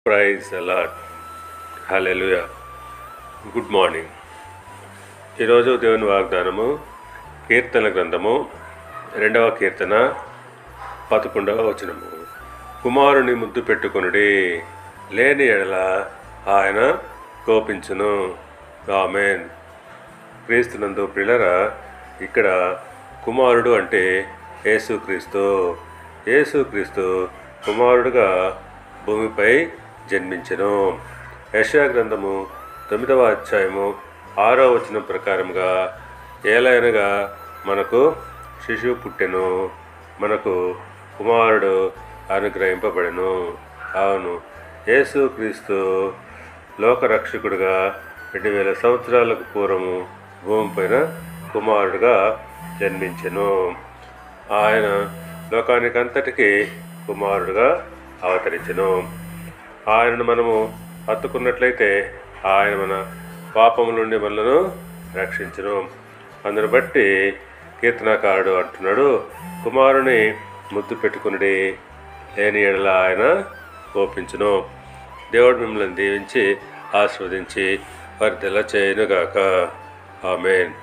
Praise అలాట్. Hallelujah. Good morning. ఈరోజు దేవుని వాగ్దానము కీర్తన గ్రంథము 2వ కీర్తన 11వ వచనము. కుమారుని ముద్దు పెట్టుకొనుడి, లేని ఎడల ఆయన కోపించును. ఆమేన్. క్రీస్తునందు ప్రియులారా, ఇక్కడ కుమారుడు అంటే యేసుక్రీస్తు. యేసుక్రీస్తు కుమారుడుగా భూమిపై జన్మించెను. యెషయా గ్రంథము 9వ అధ్యాయము 6వ వచనం ప్రకారముగా, ఏలయనగా మనకు శిశువు పుట్టెను, మనకు కుమారుడు అనుగ్రహింపబడెను. అవును, యేసుక్రీస్తు లోకరక్షకుడుగా 2000 సంవత్సరాలకు పూర్వము భూమిపైన కుమారుడుగా జన్మించెను. ఆయన లోకానికంతటికీ కుమారుడుగా అవతరించెను. ఆయనను మనము హత్తుకున్నట్లయితే ఆయన మన పాపము నుండి మనలను రక్షించును. అందును బట్టి కీర్తనకారుడు అంటున్నాడు, కుమారుని ముద్దు పెట్టుకునుడి, లేని ఎడల ఆయన కోపించును. దేవుడు మిమ్మల్ని దీవించి ఆశీర్వదించి వర్ధిల్ల చేయునుగాక. ఆమేన్.